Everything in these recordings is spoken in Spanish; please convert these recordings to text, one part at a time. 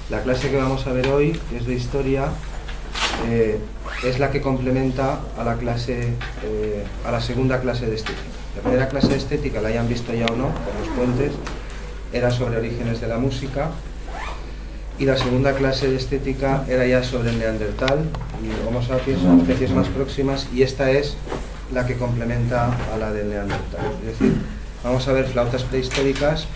La clase que vamos a ver hoy, que es de historia, es la que complementa a la clase, a la segunda clase de estética. La primera clase de estética, la hayan visto ya o no, por los puentes, era sobre orígenes de la música, y la segunda clase de estética era ya sobre el Neandertal y Homo sapiens, son especies más próximas, y esta es la que complementa a la del Neandertal. Es decir, vamos a ver flautas prehistóricas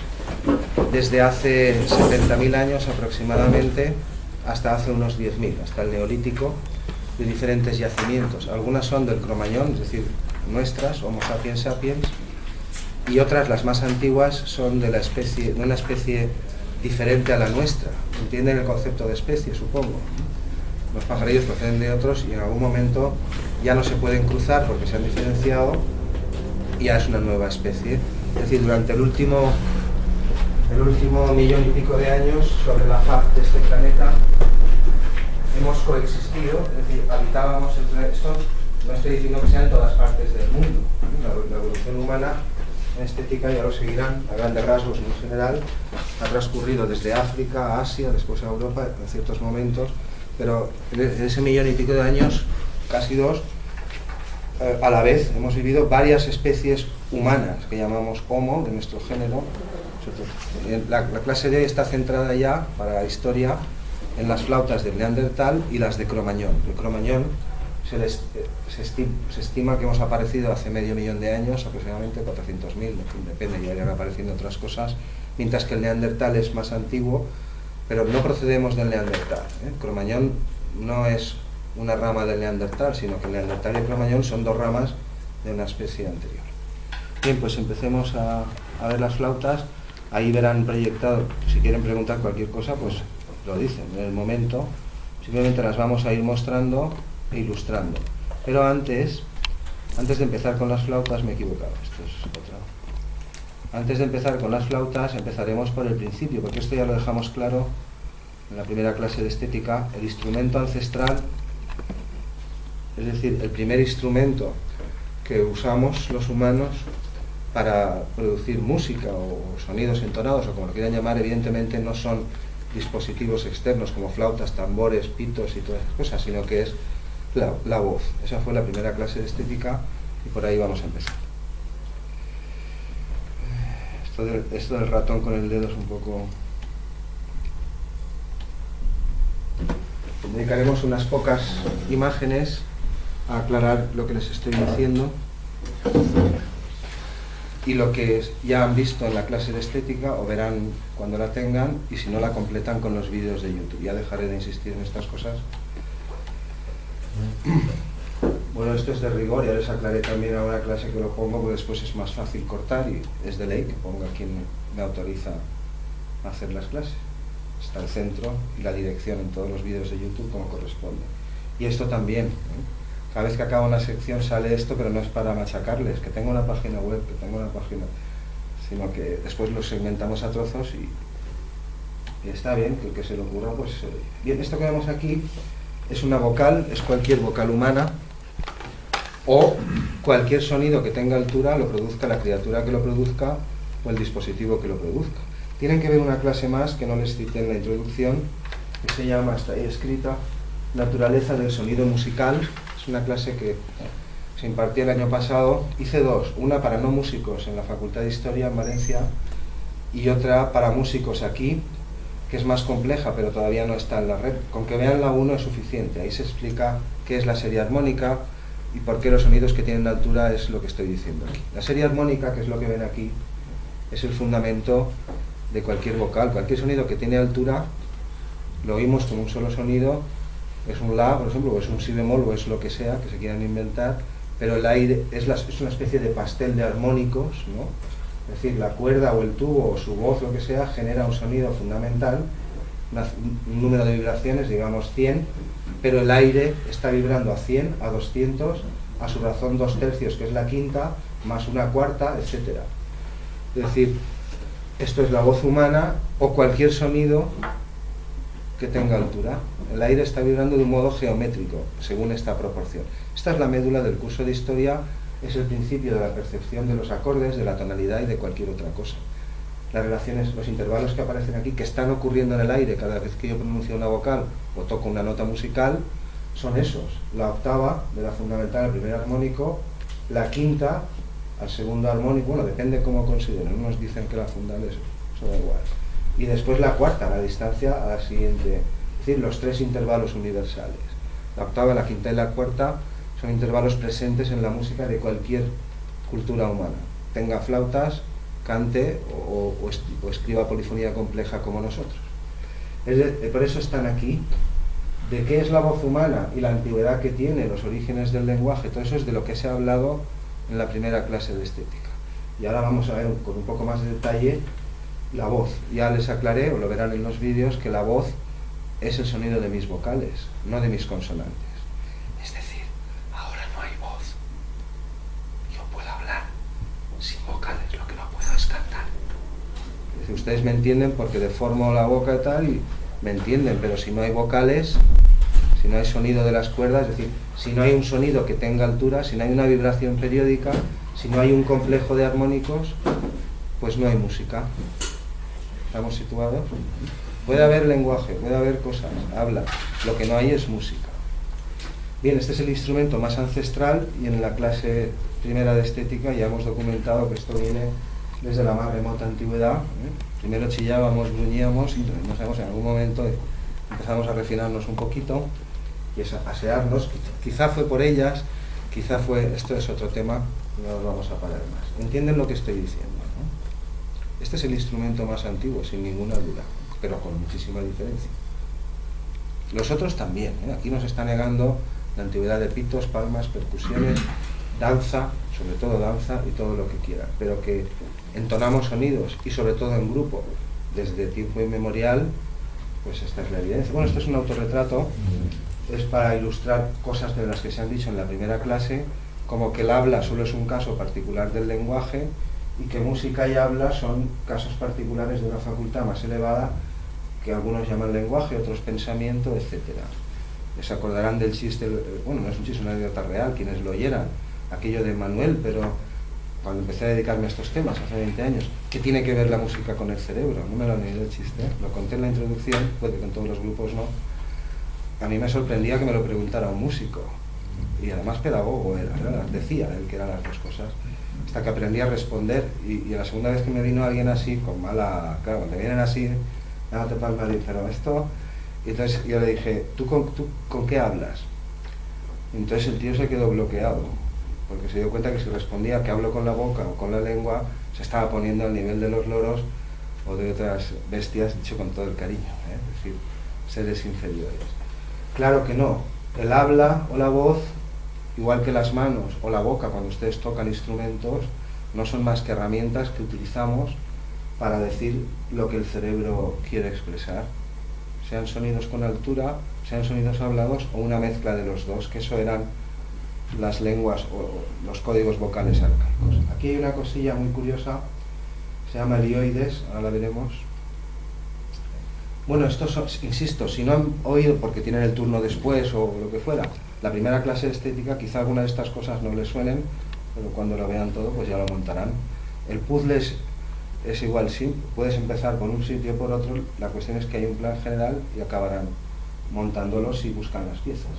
desde hace 70.000 años aproximadamente hasta hace unos 10.000, hasta el Neolítico, de diferentes yacimientos. Algunas son del Cromañón, es decir, nuestras, Homo sapiens sapiens, y otras, las más antiguas, son de una especie diferente a la nuestra. Entienden el concepto de especie, supongo. Los pajarillos proceden de otros y en algún momento ya no se pueden cruzar porque se han diferenciado y ya es una nueva especie. Es decir, durante el último millón y pico de años sobre la faz de este planeta hemos coexistido, es decir, habitábamos el planeta. Esto no estoy diciendo que sea en todas partes del mundo. La evolución humana en estética, ya lo seguirán a grandes rasgos en general, ha transcurrido desde África a Asia, después a Europa en ciertos momentos, pero en ese millón y pico de años, casi dos, a la vez hemos vivido varias especies humanas que llamamos Homo, de nuestro género. La clase de hoy está centrada ya, para la historia, en las flautas del Neandertal y las de Cromañón. El Cromañón se estima que hemos aparecido hace medio millón de años, aproximadamente 400.000, depende, ya irán apareciendo otras cosas, mientras que el Neandertal es más antiguo, pero no procedemos del Neandertal. Cromañón no es una rama del Neandertal, sino que el Neandertal y el Cromañón son dos ramas de una especie anterior. Bien, pues empecemos a ver las flautas. Ahí verán proyectado, si quieren preguntar cualquier cosa, pues lo dicen en el momento. Simplemente las vamos a ir mostrando e ilustrando. Pero antes de empezar con las flautas, me he equivocado. Esto es otra. Antes de empezar con las flautas, empezaremos por el principio, porque esto ya lo dejamos claro en la primera clase de estética. El instrumento ancestral, es decir, el primer instrumento que usamos los humanos para producir música o sonidos entonados, o como lo quieran llamar, evidentemente no son dispositivos externos como flautas, tambores, pitos y todas esas cosas, sino que es la voz. Esa fue la primera clase de estética y por ahí vamos a empezar. Esto del ratón con el dedo es un poco... Dedicaremos unas pocas imágenes a aclarar lo que les estoy diciendo y lo que ya han visto en la clase de estética, o verán cuando la tengan, y si no, la completan con los vídeos de YouTube. Ya dejaré de insistir en estas cosas. Bueno, esto es de rigor, ya les aclaré también a una clase que lo pongo, porque después es más fácil cortar y es de ley que ponga quien me autoriza a hacer las clases. Está el centro y la dirección en todos los vídeos de YouTube como corresponde. Y esto también, cada vez que acaba una sección sale esto, pero no es para machacarles, que tengo una página web, que tengo una página, sino que después los segmentamos a trozos y está bien, que el que se lo ocurra, pues se lo dice. Bien, esto que vemos aquí es una vocal, es cualquier vocal humana, o cualquier sonido que tenga altura lo produzca la criatura que lo produzca o el dispositivo que lo produzca. Tienen que ver una clase más que no les cité en la introducción, que se llama, está ahí escrita, Naturaleza del sonido musical. Es una clase que se impartió el año pasado. Hice dos, una para no músicos en la Facultad de Historia en Valencia y otra para músicos aquí, que es más compleja, pero todavía no está en la red. Con que vean la 1 es suficiente. Ahí se explica qué es la serie armónica y por qué los sonidos que tienen altura es lo que estoy diciendo aquí. La serie armónica, que es lo que ven aquí, es el fundamento de cualquier vocal. Cualquier sonido que tiene altura lo oímos como un solo sonido. Es un la, por ejemplo, o es un si bemol, o es lo que sea que se quieran inventar, pero el aire es una especie de pastel de armónicos, ¿no? Es decir, la cuerda o el tubo o su voz, lo que sea, genera un sonido fundamental, un número de vibraciones, digamos 100, pero el aire está vibrando a 100, a 200, a su razón 2/3, que es la quinta, más una cuarta, etc. Es decir, esto es la voz humana o cualquier sonido que tenga altura. El aire está vibrando de un modo geométrico, según esta proporción. Esta es la médula del curso de historia, es el principio de la percepción de los acordes, de la tonalidad y de cualquier otra cosa. las relaciones, los intervalos que aparecen aquí, que están ocurriendo en el aire cada vez que yo pronuncio una vocal o toco una nota musical, son esos: la octava de la fundamental al primer armónico, la quinta al segundo armónico, bueno, depende cómo consideren, unos dicen que la fundal es, eso da igual, y después la cuarta, la distancia a la siguiente, es decir, los tres intervalos universales. La octava, la quinta y la cuarta son intervalos presentes en la música de cualquier cultura humana, tenga flautas, cante o escriba polifonía compleja como nosotros. Por eso están aquí. ¿De qué es la voz humana y la antigüedad que tiene, los orígenes del lenguaje? Todo eso es de lo que se ha hablado en la primera clase de estética. Y ahora vamos a ver con un poco más de detalle la voz. Ya les aclaré, o lo verán en los vídeos, que la voz es el sonido de mis vocales, no de mis consonantes. Es decir, ahora no hay voz. Yo puedo hablar sin vocales, lo que no puedo es cantar. Es decir, ustedes me entienden porque deformo la boca y tal, y me entienden, pero si no hay vocales, si no hay sonido de las cuerdas, es decir, si no hay un sonido que tenga altura, si no hay una vibración periódica, si no hay un complejo de armónicos, pues no hay música. ¿Estamos situados? Puede haber lenguaje, puede haber cosas, habla, lo que no hay es música. Bien, este es el instrumento más ancestral, y en la clase primera de estética ya hemos documentado que esto viene desde la más remota antigüedad. Primero chillábamos, gruñíamos, y no sabemos, en algún momento empezamos a refinarnos un poquito y a asearnos. Quizá fue por ellas, quizá fue, esto es otro tema, no nos vamos a parar más. ¿Entienden lo que estoy diciendo, no? Este es el instrumento más antiguo, sin ninguna duda, pero con muchísima diferencia. Los otros también, ¿eh? Aquí nos está negando la antigüedad de pitos, palmas, percusiones, danza, sobre todo danza y todo lo que quieran, pero que entonamos sonidos, y sobre todo en grupo, desde tiempo inmemorial, pues esta es la evidencia. Bueno, esto es un autorretrato, es para ilustrar cosas de las que se han dicho en la primera clase, como que el habla solo es un caso particular del lenguaje, y que música y habla son casos particulares de una facultad más elevada, que algunos llaman lenguaje, otros pensamiento, etc. Se acordarán del chiste, bueno, no es un chiste, es una anécdota real, quienes lo oyeran, aquello de Manuel, pero cuando empecé a dedicarme a estos temas hace 20 años, ¿qué tiene que ver la música con el cerebro? No me lo han oído el chiste, ¿eh? Lo conté en la introducción, puede que en todos los grupos no. A mí me sorprendía que me lo preguntara un músico, y además pedagogo era, decía él que eran las dos cosas, hasta que aprendí a responder, y la segunda vez que me vino alguien así, con mala, claro, cuando te vienen así, no te palmas, pero esto, y entonces yo le dije, ¿tú con qué hablas? Y entonces el tío se quedó bloqueado, porque se dio cuenta que si respondía que hablo con la boca o con la lengua, se estaba poniendo al nivel de los loros o de otras bestias, dicho con todo el cariño, ¿eh? Es decir, seres inferiores. Claro que no. El habla o la voz, igual que las manos o la boca cuando ustedes tocan instrumentos, no son más que herramientas que utilizamos para decir lo que el cerebro quiere expresar. Sean sonidos con altura, sean sonidos hablados o una mezcla de los dos, que eso eran las lenguas o los códigos vocales arcaicos. Aquí hay una cosilla muy curiosa, se llama helioides, ahora la veremos. Bueno, estos son, insisto, si no han oído porque tienen el turno después o lo que fuera, la primera clase de estética, quizá alguna de estas cosas no les suenen, pero cuando lo vean todo pues ya lo montarán. El puzzle es igual, sí, puedes empezar por un sitio o por otro, la cuestión es que hay un plan general y acabarán montándolos y buscan las piezas.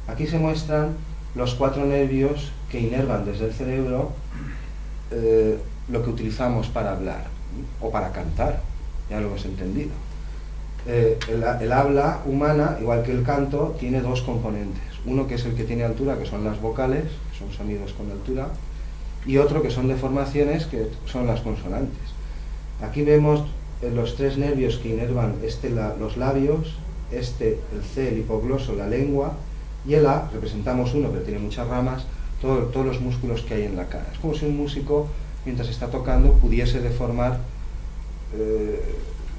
Aquí se muestran los 4 nervios que inervan desde el cerebro lo que utilizamos para hablar o para cantar, ya lo hemos entendido. El habla humana, igual que el canto, tiene 2 componentes. Uno que es el que tiene altura, que son las vocales, que son sonidos con altura, y otro que son deformaciones, que son las consonantes. Aquí vemos los 3 nervios que inervan los labios, el C, el hipogloso, la lengua, y el A, representamos uno, pero tiene muchas ramas, todos los músculos que hay en la cara. Es como si un músico, mientras está tocando, pudiese deformar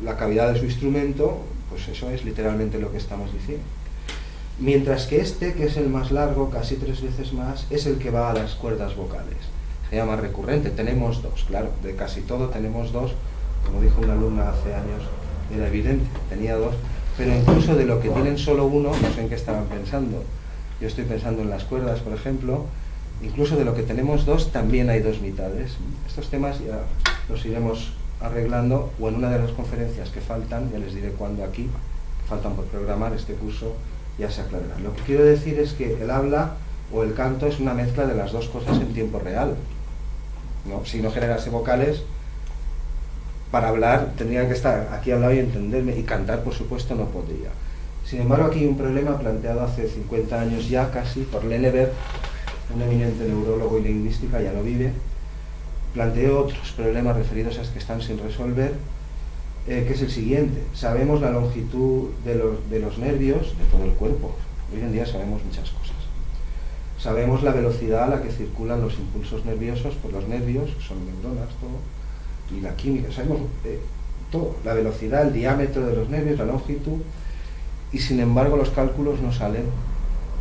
la cavidad de su instrumento, pues eso es literalmente lo que estamos diciendo. Mientras que que es el más largo, casi 3 veces más, es el que va a las cuerdas vocales. Se llama recurrente, tenemos 2, claro, de casi todo tenemos 2, como dijo una alumna hace años, era evidente, tenía 2, pero incluso de lo que tienen solo uno, no sé en qué estaban pensando, yo estoy pensando en las cuerdas, por ejemplo, incluso de lo que tenemos 2, también hay 2 mitades. Estos temas ya los iremos arreglando, o en una de las conferencias que faltan, ya les diré cuándo aquí, faltan por programar este curso, ya se aclarará. Lo que quiero decir es que el habla o el canto es una mezcla de las dos cosas en tiempo real, ¿no? Si no generase vocales, para hablar tendrían que estar aquí al lado y entenderme, y cantar por supuesto no podría. Sin embargo, aquí hay un problema planteado hace 50 años ya casi por Lenneberg, un eminente neurólogo y lingüística, ya no vive. Planteó otros problemas referidos a que están sin resolver, que es el siguiente. Sabemos la longitud de los nervios de todo el cuerpo. Hoy en día sabemos muchas cosas. Sabemos la velocidad a la que circulan los impulsos nerviosos por los nervios, que son neuronas, todo, y la química. Sabemos todo, la velocidad, el diámetro de los nervios, la longitud, y sin embargo los cálculos no salen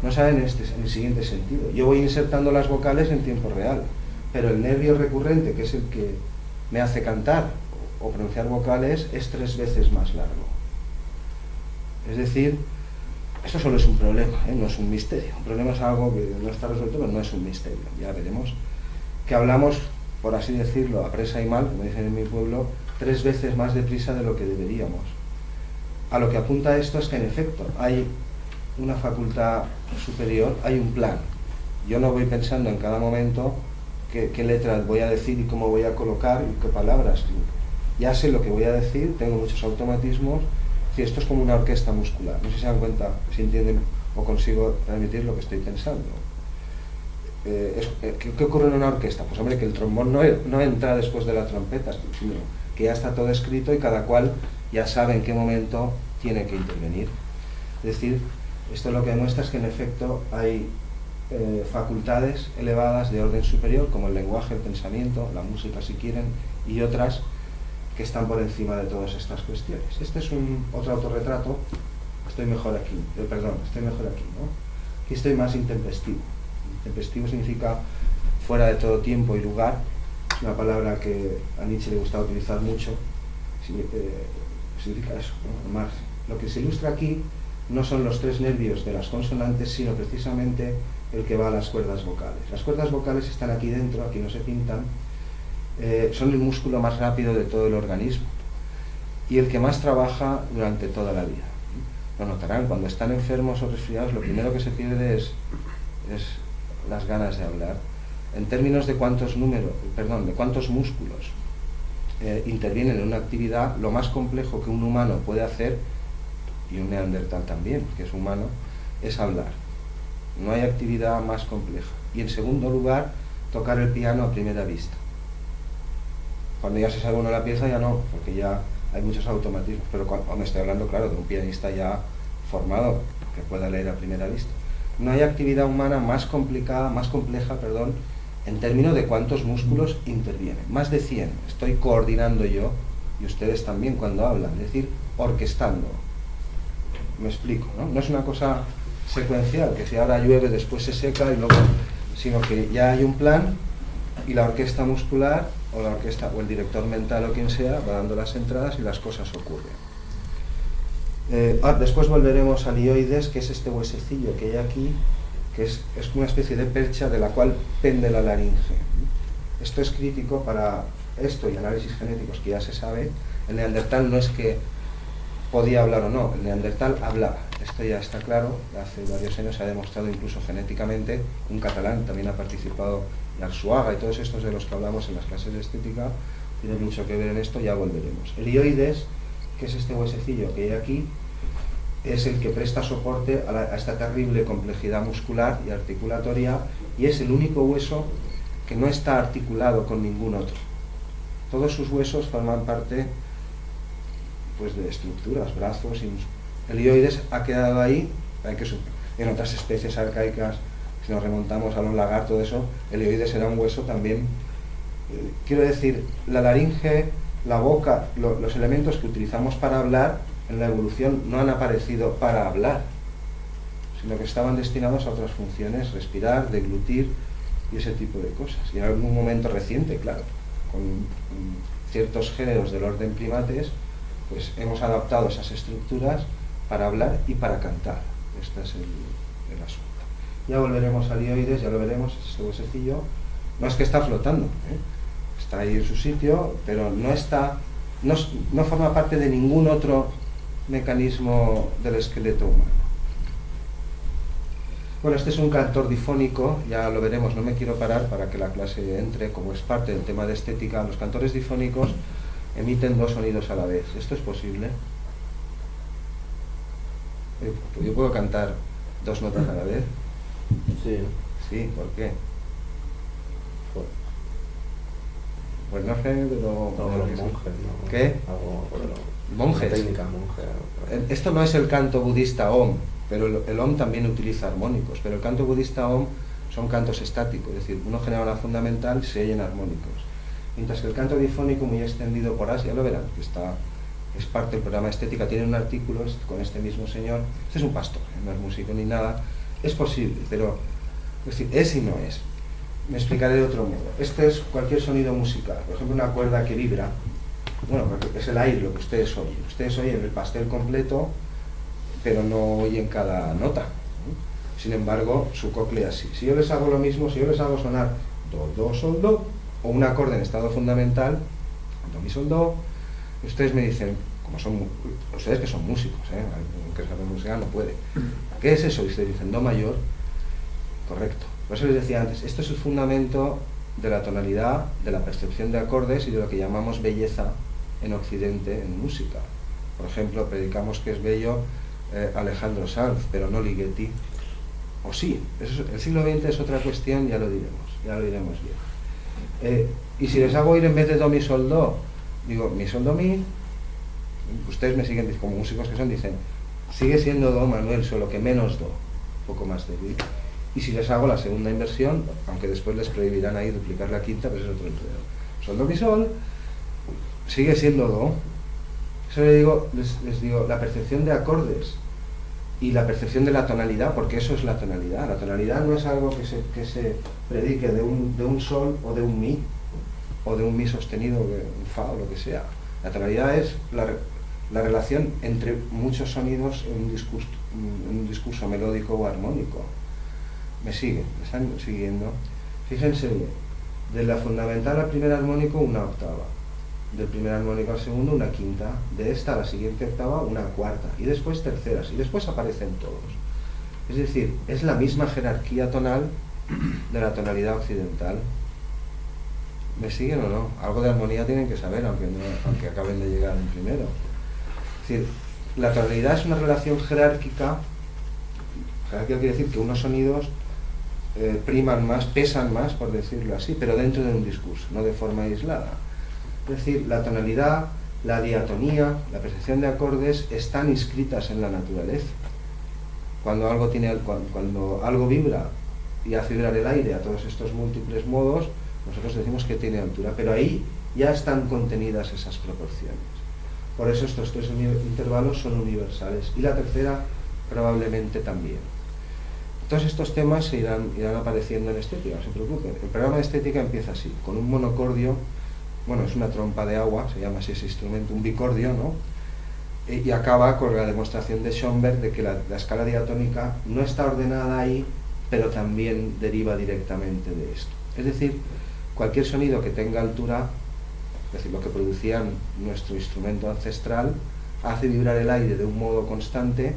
en el siguiente sentido. Yo voy insertando las vocales en tiempo real, pero el nervio recurrente, que es el que me hace cantar o pronunciar vocales, es 3 veces más largo. Es decir, esto solo es un problema, no es un misterio. Un problema es algo que no está resuelto, pero no es un misterio. Ya veremos que hablamos, por así decirlo, a presa y mal, como dicen en mi pueblo, 3 veces más deprisa de lo que deberíamos. A lo que apunta esto es que en efecto hay una facultad superior, hay un plan. Yo no voy pensando en cada momento qué letras voy a decir y cómo voy a colocar y qué palabras. Ya sé lo que voy a decir, tengo muchos automatismos. Si esto es como una orquesta muscular, no sé si se dan cuenta, si entienden o consigo transmitir lo que estoy pensando. ¿Qué ocurre en una orquesta? Pues hombre, que el trombón no entra después de la trompeta, sino que ya está todo escrito y cada cual ya sabe en qué momento tiene que intervenir. Es decir, esto lo que demuestra es que en efecto hay facultades elevadas de orden superior, como el lenguaje, el pensamiento, la música si quieren, y otras que están por encima de todas estas cuestiones. Este es otro autorretrato. Estoy mejor aquí, ¿no? Aquí estoy más intempestivo. Intempestivo significa fuera de todo tiempo y lugar, una palabra que a Nietzsche le gustaba utilizar mucho. Significa eso, ¿no? Marx. Lo que se ilustra aquí no son los 3 nervios de las consonantes, sino precisamente el que va a las cuerdas vocales. Las cuerdas vocales están aquí dentro, aquí no se pintan, son el músculo más rápido de todo el organismo y el que más trabaja durante toda la vida. Lo notarán, cuando están enfermos o resfriados, lo primero que se pierde es las ganas de hablar. En términos de cuántos músculos intervienen en una actividad, lo más complejo que un humano puede hacer, y un neandertal también, que es humano, es hablar. No hay actividad más compleja. Y en segundo lugar, tocar el piano a primera vista. Cuando ya se sabe uno la pieza ya no, porque ya hay muchos automatismos, pero cuando estoy hablando, claro, de un pianista ya formado, que pueda leer a primera vista. No hay actividad humana más compleja, en términos de cuántos músculos intervienen. Más de 100. Estoy coordinando yo, y ustedes también cuando hablan, es decir, orquestando. Me explico, ¿no? No es una cosa secuencial, que si ahora llueve, después se seca, y luego, sino que ya hay un plan, y la orquesta muscular, o la orquesta, o el director mental, o quien sea, va dando las entradas y las cosas ocurren. Después volveremos al hioides, que es este huesecillo que hay aquí, que es una especie de percha de la cual pende la laringe. Esto es crítico para esto y análisis genéticos que ya se sabe. El neandertal no es que podía hablar o no, el neandertal hablaba. Esto ya está claro, hace varios años se ha demostrado incluso genéticamente. Un catalán también ha participado, en Arzuaga y todos estos de los que hablamos en las clases de estética, tienen mucho que ver en esto, ya volveremos. El hioides, que es este huesecillo que hay aquí, es el que presta soporte a esta terrible complejidad muscular y articulatoria, y es el único hueso que no está articulado con ningún otro. Todos sus huesos forman parte pues, de estructuras, brazos y músculos. El hioides ha quedado ahí, en otras especies arcaicas, si nos remontamos a los lagartos, eso, el hioides era un hueso también. Quiero decir, la laringe, la boca, los elementos que utilizamos para hablar en la evolución no han aparecido para hablar, sino que estaban destinados a otras funciones, respirar, deglutir y ese tipo de cosas. Y en algún momento reciente, claro, con ciertos géneros del orden primates, pues hemos adaptado esas estructuras para hablar y para cantar. Este es el asunto. Ya volveremos al hioides, ya lo veremos, este huesecillo. No es que está flotando, está ahí en su sitio, pero no forma parte de ningún otro mecanismo del esqueleto humano. Bueno, este es un cantor difónico, ya lo veremos, no me quiero parar para que la clase entre, como es parte del tema de estética. Los cantores difónicos emiten dos sonidos a la vez. ¿Esto es posible? ¿Yo puedo cantar dos notas a la vez? Sí. Sí, ¿por qué? Pues no sé, pero... Algo de los monjes, ¿no? ¿Qué? Algo de los... ¿Monjes? Técnica monje. Esto no es el canto budista Om, pero el Om también utiliza armónicos, pero el canto budista Om son cantos estáticos, es decir, uno genera una fundamental y se oyen armónicos. Mientras que el canto difónico, muy extendido por Asia, lo verán, que es parte del programa Estética, tiene un artículo con este mismo señor. Este es un pastor, no es músico ni nada. Es posible, pero es decir, es y no es. Me explicaré de otro modo. Este es cualquier sonido musical, por ejemplo, una cuerda que vibra. Bueno, es el aire lo que ustedes oyen. Ustedes oyen el pastel completo, pero no oyen cada nota. Sin embargo, su cóclea sí. Si yo les hago lo mismo, si yo les hago sonar do, do, sol, do, o un acorde en estado fundamental, do, mi, sol, do, ustedes me dicen, como son ustedes que son músicos, aunque saben música no puede. ¿Qué es eso? Y ustedes dicen do mayor, correcto. Por eso les decía antes, esto es el fundamento de la tonalidad, de la percepción de acordes y de lo que llamamos belleza en Occidente en música. Por ejemplo, predicamos que es bello Alejandro Sanz, pero no Ligeti. O sí, el siglo XX es otra cuestión, ya lo diremos bien. Y si les hago oír en vez de do, mi, sol, do, digo mi, sol, do, mi, ustedes me siguen, como músicos que son, dicen, sigue siendo do, Manuel, solo que menos do, un poco más débil. Y si les hago la segunda inversión, aunque después les prohibirán ahí duplicar la quinta, pues es otro enredo. Sol, do, mi, sol, sigue siendo do. Eso les digo, la percepción de acordes y la percepción de la tonalidad, porque eso es la tonalidad. La tonalidad no es algo que se predique de un sol o de un mi, o de un mi sostenido, de un fa o lo que sea. La tonalidad es la relación entre muchos sonidos en un discurso melódico o armónico. ¿Me siguen? ¿Me están siguiendo? Fíjense bien, de la fundamental al primer armónico una octava, del primer armónico al segundo una quinta, de esta a la siguiente octava una cuarta, y después terceras, y después aparecen todos. Es decir, es la misma jerarquía tonal de la tonalidad occidental. ¿Me siguen o no? Algo de armonía tienen que saber, aunque acaben de llegar en primero. Es decir, la tonalidad es una relación jerárquica. Jerárquica quiere decir que unos sonidos priman más, pesan más, por decirlo así, pero dentro de un discurso, no de forma aislada. Es decir, la tonalidad, la diatonía, la percepción de acordes están inscritas en la naturaleza. Cuando algo vibra y hace vibrar el aire a todos estos múltiples modos, nosotros decimos que tiene altura, pero ahí ya están contenidas esas proporciones. Por eso estos tres intervalos son universales, y la tercera probablemente también. Todos estos temas se irán apareciendo en estética, no se preocupen. El programa de estética empieza así, con un monocordio. Bueno, es una trompa de agua, se llama así ese instrumento, un bicordio, ¿no? Y acaba con la demostración de Schoenberg de que la escala diatónica no está ordenada ahí, pero también deriva directamente de esto. Es decir, cualquier sonido que tenga altura, es decir, lo que producían nuestro instrumento ancestral, hace vibrar el aire de un modo constante,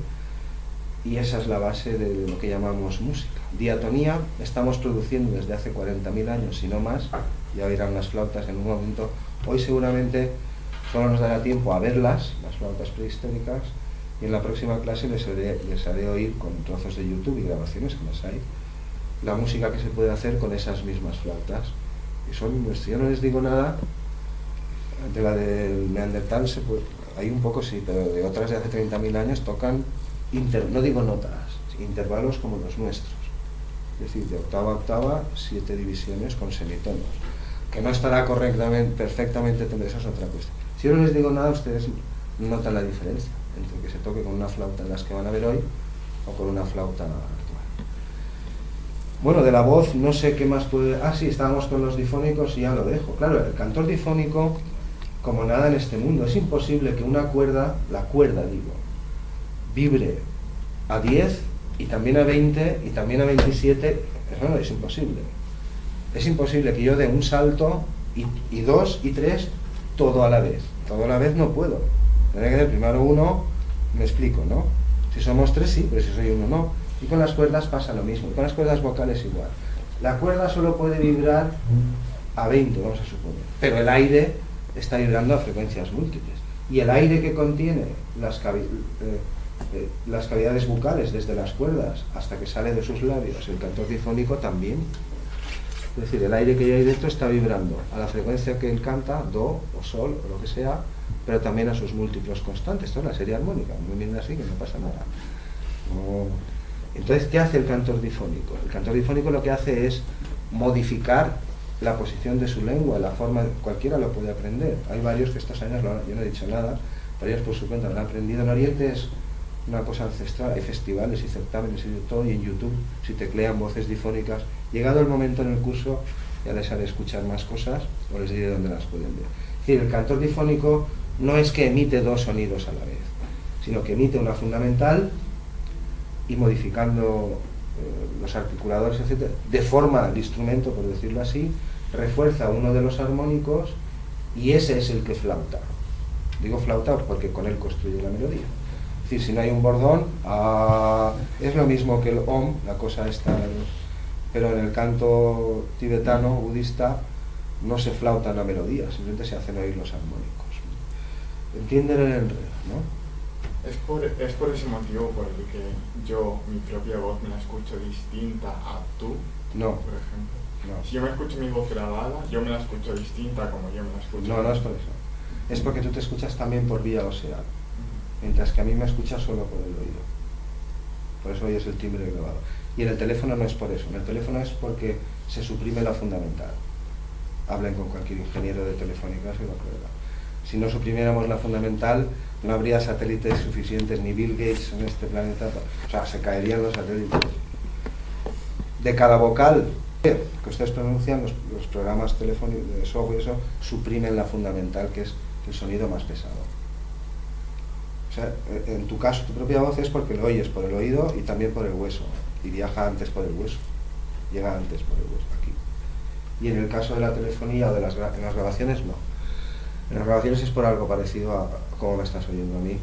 y esa es la base de lo que llamamos música. Diatonía estamos produciendo desde hace 40.000 años, si no más. Ya oirán las flautas en un momento. Hoy seguramente solo nos dará tiempo a verlas, las flautas prehistóricas, y en la próxima clase les haré oír con trozos de YouTube y grabaciones que las hay, la música que se puede hacer con esas mismas flautas. Y yo no les digo nada de la del Neandertal, hay un poco sí, pero de otras de hace 30.000 años tocan, no digo notas, intervalos como los nuestros. Es decir, de octava a octava, 7 divisiones con semitonos. Que no estará perfectamente, eso es otra cuestión. Si yo no les digo nada, ustedes notan la diferencia entre que se toque con una flauta de las que van a ver hoy o con una flauta actual. Bueno, de la voz no sé qué más puede... sí, estábamos con los difónicos y ya lo dejo. Claro, el cantor difónico, como nada en este mundo, es imposible que una cuerda, la cuerda digo, vibre a 10 y también a 20 y también a 27, eso no es imposible. Es imposible que yo dé un salto y 2 y 3, todo a la vez. Todo a la vez no puedo. Tendré que hacer primero uno, me explico, ¿no? Si somos 3 sí, pero si soy uno no. Y con las cuerdas pasa lo mismo, y con las cuerdas vocales igual. La cuerda solo puede vibrar a 20, vamos a suponer, pero el aire está vibrando a frecuencias múltiples. Y el aire que contiene las cavidades bucales desde las cuerdas hasta que sale de sus labios, el cantor difónico también. Es decir, el aire que hay dentro está vibrando a la frecuencia que él canta, do o sol o lo que sea, pero también a sus múltiplos constantes. Esto es la serie armónica, no miren así que no pasa nada. No. Entonces, ¿qué hace el cantor difónico? El cantor difónico lo que hace es modificar la posición de su lengua, la forma, cualquiera lo puede aprender. Hay varios que estos años, yo no he dicho nada, pero ellos por su cuenta lo han aprendido. En Oriente es una cosa ancestral, hay festivales y certámenes y de todo, y en YouTube, si teclean voces difónicas, llegado el momento en el curso, ya les haré escuchar más cosas, o les diré dónde las pueden ver. Es decir, el cantor difónico no es que emite 2 sonidos a la vez, sino que emite una fundamental y modificando los articuladores, etc., deforma el instrumento, por decirlo así, refuerza uno de los armónicos y ese es el que flauta. Digo flauta porque con él construye la melodía. Es decir, si no hay un bordón, es lo mismo que el om, la cosa está, pero en el canto tibetano, budista, no se flauta la melodía, simplemente se hacen oír los armónicos. ¿Entienden el enredo, no? Es por ese motivo por el que yo, mi propia voz, me la escucho distinta a tú, No. por ejemplo. No. Si yo me escucho mi voz grabada, yo me la escucho distinta a como yo me la escucho. No, no es por eso. Es porque tú te escuchas también por vía ósea, mientras que a mí me escuchas solo por el oído. Por eso oyes el timbre grabado. Y en el teléfono no es por eso. En el teléfono es porque se suprime la fundamental. Hablen con cualquier ingeniero de telefónica, se lo prueba. Si no suprimiéramos la fundamental, no habría satélites suficientes, ni Bill Gates en este planeta. O sea, se caerían los satélites. De cada vocal que ustedes pronuncian, los programas telefónicos de software y eso, suprimen la fundamental, que es el sonido más pesado. O sea, en tu caso, tu propia voz es porque lo oyes por el oído y también por el hueso. Y viaja antes por el hueso. Llega antes por el hueso, aquí. Y en el caso de la telefonía o de en las grabaciones, no. En las grabaciones es por algo parecido a cómo me estás oyendo a mí.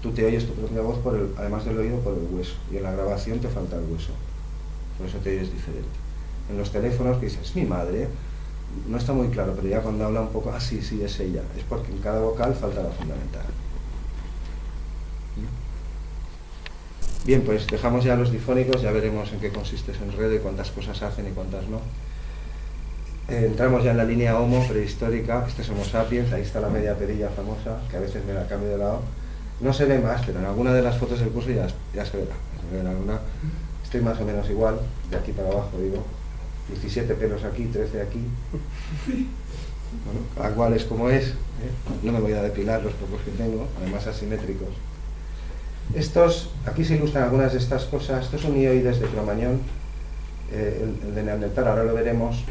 Tú te oyes tu propia voz, además del oído, por el hueso. Y en la grabación te falta el hueso. Por eso te oyes diferente. En los teléfonos que dices, es mi madre, no está muy claro, pero ya cuando habla un poco, sí, es ella. Es porque en cada vocal falta la fundamental. Bien, pues dejamos ya los difónicos, ya veremos en qué consiste ese enredo y cuántas cosas hacen y cuántas no. Entramos ya en la línea Homo prehistórica. Este es Homo sapiens, ahí está la media perilla famosa, que a veces me la cambio de lado. No se ve más, pero en alguna de las fotos del curso ya se verá. En alguna estoy más o menos igual, de aquí para abajo, digo. 17 pelos aquí, 13 aquí. Bueno, cada cual es como es, ¿eh? No me voy a depilar los pocos que tengo, además asimétricos. Aquí se ilustran algunas de estas cosas. Estos son ioides de Cromañón, el de Neandertal, ahora lo veremos.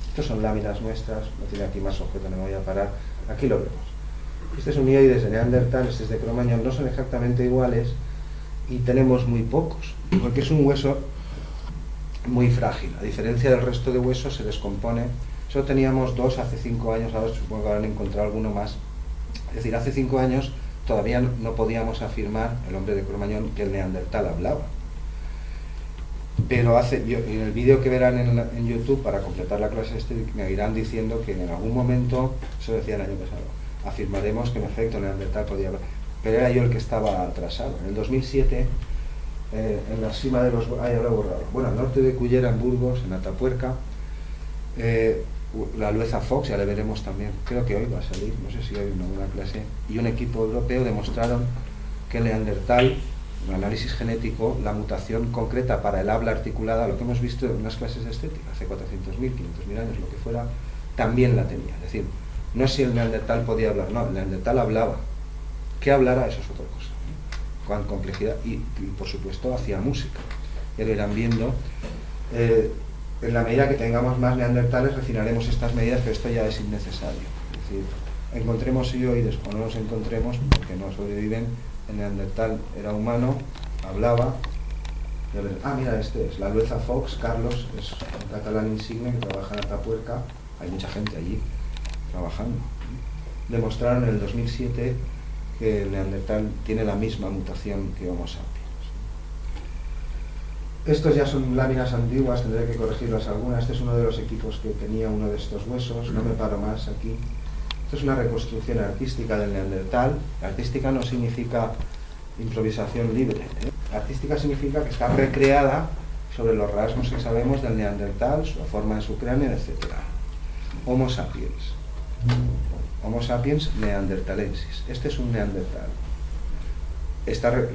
Estos son láminas nuestras, no tiene aquí más objeto, no me voy a parar. Aquí lo vemos. Este es un ioides de Neandertal, este es de Cromañón, no son exactamente iguales y tenemos muy pocos, porque es un hueso muy frágil. A diferencia del resto de huesos, se descompone. Solo teníamos 2 hace 5 años, ahora supongo que habrán encontrado alguno más. Es decir, hace 5 años todavía no podíamos afirmar, el hombre de Cromañón, que el Neandertal hablaba. Pero en el vídeo que verán en YouTube, para completar la clase me irán diciendo que en algún momento, eso decía el año pasado, afirmaremos que en efecto Neandertal podía hablar. Pero era yo el que estaba atrasado. En el 2007, en la cima de los... ya lo he borrado. Bueno, al norte de Cullera, en Burgos, en Atapuerca, la Lueza Fox, ya le veremos también, creo que hoy va a salir, no sé si hoy en alguna clase, y un equipo europeo demostraron que el Neandertal, un análisis genético, la mutación concreta para el habla articulada, lo que hemos visto en unas clases de estética, hace 400.000, 500.000 años, lo que fuera, también la tenía. Es decir, no es si el Neandertal podía hablar, no, el Neandertal hablaba. Que hablara, eso es otra cosa, ¿no? Con complejidad y por supuesto hacía música. Ya lo irán viendo. En la medida que tengamos más neandertales refinaremos estas medidas, pero esto ya es innecesario. Es decir, encontremos ioides o no los encontremos, porque no sobreviven. El neandertal era humano, hablaba. Mira, este es la Lueza Fox, Carlos, es un catalán insigne que trabaja en Atapuerca, hay mucha gente allí trabajando. Demostraron en el 2007 que el neandertal tiene la misma mutación que Homo sapiens. Estos ya son láminas antiguas, tendré que corregirlas algunas. Este es uno de los equipos que tenía uno de estos huesos, no me paro más aquí. Esto es una reconstrucción artística del neandertal. Artística no significa improvisación libre, ¿eh? Artística significa que está recreada sobre los rasgos que sabemos del neandertal, la forma de su cráneo, etc. Homo sapiens. Homo sapiens neanderthalensis. Este es un neandertal.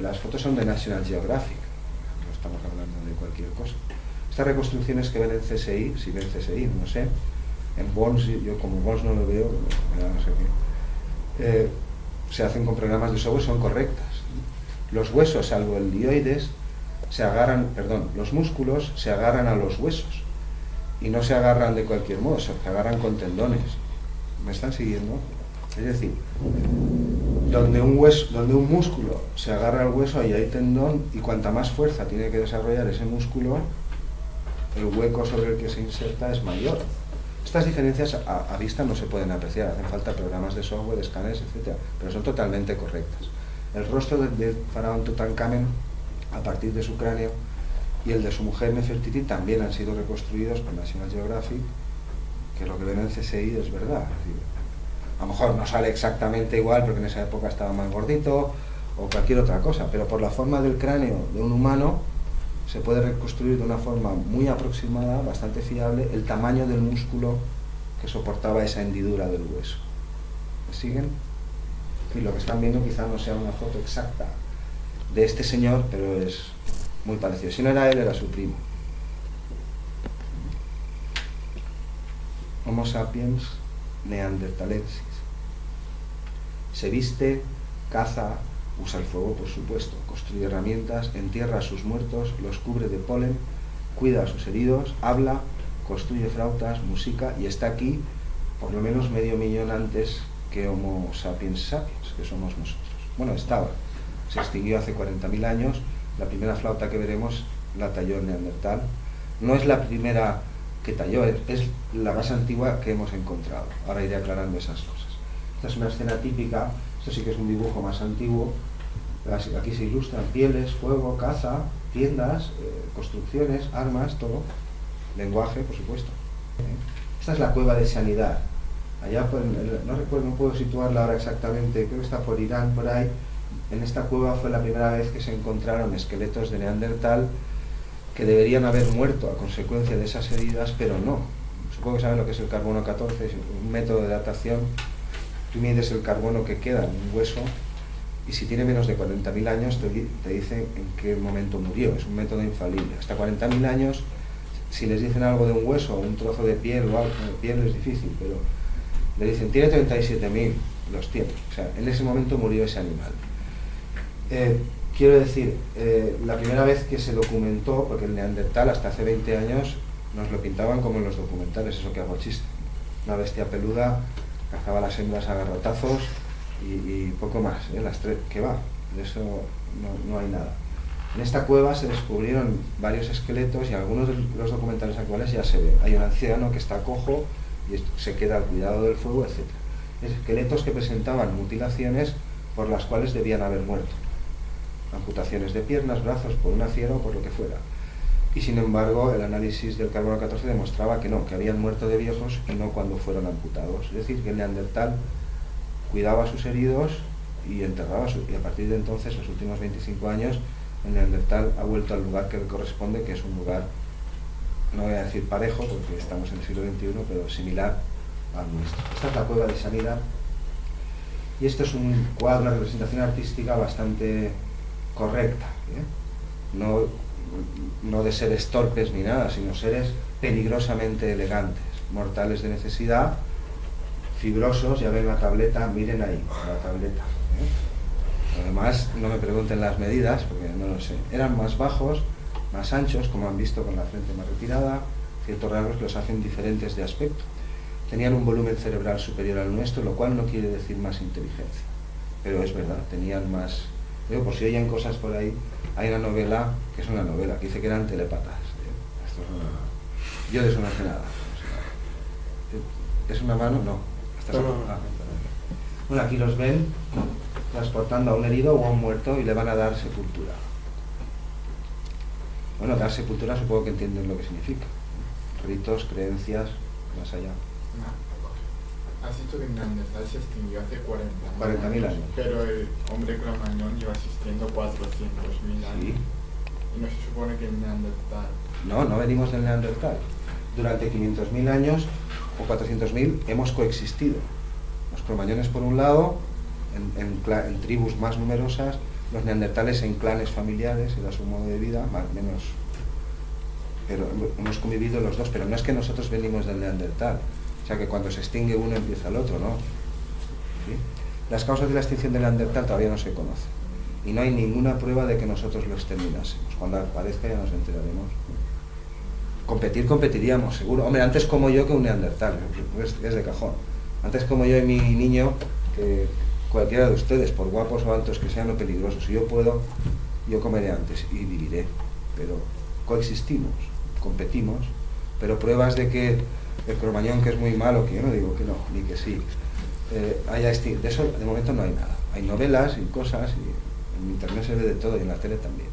Las fotos son de National Geographic. No estamos hablando de cualquier cosa. Estas reconstrucciones que ven en CSI, si ven CSI, no sé. En Bones, yo como Bones no lo veo, no sé qué. Se hacen con programas de software, son correctas. Los huesos, salvo el dioides, se agarran, perdón, los músculos se agarran a los huesos y no se agarran de cualquier modo, se agarran con tendones. ¿Me están siguiendo? Es decir, donde un músculo se agarra al hueso, ahí hay tendón, y cuanta más fuerza tiene que desarrollar ese músculo, el hueco sobre el que se inserta es mayor. Estas diferencias a vista no se pueden apreciar, hacen falta programas de software, escáneres, etc., pero son totalmente correctas. El rostro del faraón Tutankamen, a partir de su cráneo, y el de su mujer Nefertiti también han sido reconstruidos por National Geographic, que lo que ven en CSI es verdad. Es decir, a lo mejor no sale exactamente igual porque en esa época estaba más gordito o cualquier otra cosa, pero por la forma del cráneo de un humano se puede reconstruir de una forma muy aproximada, bastante fiable, el tamaño del músculo que soportaba esa hendidura del hueso. ¿Me siguen? Y lo que están viendo quizá no sea una foto exacta de este señor, pero es muy parecido. Si no era él, era su primo. Homo sapiens neanderthalensis. Se viste, caza, usa el fuego, por supuesto, construye herramientas, entierra a sus muertos, los cubre de polen, cuida a sus heridos, habla, construye flautas, música, y está aquí por lo menos 500.000 antes que Homo sapiens sapiens, que somos nosotros. Bueno, estaba, se extinguió hace 40.000 años, la primera flauta que veremos la talló el neandertal. No es la primera que talló, es la más antigua que hemos encontrado. Ahora iré aclarando esas cosas. Esta es una escena típica, esto sí que es un dibujo más antiguo. Aquí se ilustran pieles, fuego, caza, tiendas, construcciones, armas, todo. Lenguaje, por supuesto. Esta es la cueva de Sanidad. Allá, no recuerdo, no puedo situarla ahora exactamente, creo que está por Irán, por ahí. En esta cueva fue la primera vez que se encontraron esqueletos de Neandertal que deberían haber muerto a consecuencia de esas heridas, pero no. Supongo que saben lo que es el carbono 14, es un método de datación. Tú mides el carbono que queda en un hueso y si tiene menos de 40.000 años te dicen en qué momento murió. Es un método infalible. Hasta 40.000 años, si les dicen algo de un hueso o un trozo de piel o algo de piel es difícil, pero le dicen tiene 37.000, los tiene. O sea, en ese momento murió ese animal. Quiero decir, la primera vez que se documentó, porque el neandertal hasta hace 20 años nos lo pintaban como en los documentales, eso que hago chiste. Una bestia peluda, cazaba las hembras a garrotazos y poco más, las tres, que va, de eso no hay nada. En esta cueva se descubrieron varios esqueletos y algunos de los documentales actuales ya se ve. Hay un anciano que está cojo y se queda al cuidado del fuego, etc. Esqueletos que presentaban mutilaciones por las cuales debían haber muerto. Amputaciones de piernas, brazos, por una fiera o por lo que fuera. Y sin embargo, el análisis del carbono 14 demostraba que no, que habían muerto de viejos y no cuando fueron amputados. Es decir, que el neandertal cuidaba a sus heridos y enterraba y a partir de entonces, los últimos 25 años, el neandertal ha vuelto al lugar que le corresponde, que es un lugar, no voy a decir parejo, porque estamos en el siglo XXI, pero similar al nuestro. Esta es la cueva de Sanidad. Y esto es un cuadro, una representación artística bastante correcta, no de seres torpes ni nada, sino seres peligrosamente elegantes, mortales de necesidad, fibrosos. Ya ven la tableta, miren ahí, la tableta. Además, no me pregunten las medidas, porque no lo sé. Eran más bajos, más anchos, como han visto, con la frente más retirada, ciertos rasgos que los hacen diferentes de aspecto. Tenían un volumen cerebral superior al nuestro, lo cual no quiere decir más inteligencia, pero es verdad, tenían más. Digo, por si oyen cosas por ahí, hay una novela, que es una novela, que dice que eran telépatas. Yo de eso no sé nada. ¿Es una mano? No. ¿Estás No, no, aquí? no. Ah. Bueno, aquí los ven transportando a un herido o a un muerto y le van a dar sepultura. Bueno, dar sepultura supongo que entienden lo que significa. Ritos, creencias, más allá. Has dicho que Neandertal se extinguió hace 40.000 años. Pero el hombre cromañón lleva existiendo 400.000 años. Sí. Y no se supone que el Neandertal... No venimos del Neandertal. Durante 500.000 años o 400.000 hemos coexistido. Los cromañones por un lado, en tribus más numerosas, los neandertales en clanes familiares, era su modo de vida, más o menos. Pero hemos convivido los dos, pero no es que nosotros venimos del Neandertal. O sea que cuando se extingue uno empieza el otro, ¿no? ¿Sí? Las causas de la extinción del Neandertal todavía no se conocen. Y no hay ninguna prueba de que nosotros lo exterminásemos. Cuando aparezca ya nos enteraremos. Competir, competiríamos, seguro. Hombre, antes como yo que un Neandertal, es de cajón. Antes como yo y mi niño, que cualquiera de ustedes, por guapos o altos que sean o peligrosos, si yo puedo, yo comeré antes y viviré. Pero coexistimos, competimos, pero pruebas de que el cromañón, que es muy malo, que yo no digo que no, ni que sí, haya de eso de momento no hay nada. Hay novelas y cosas, y en internet se ve de todo y en la tele también.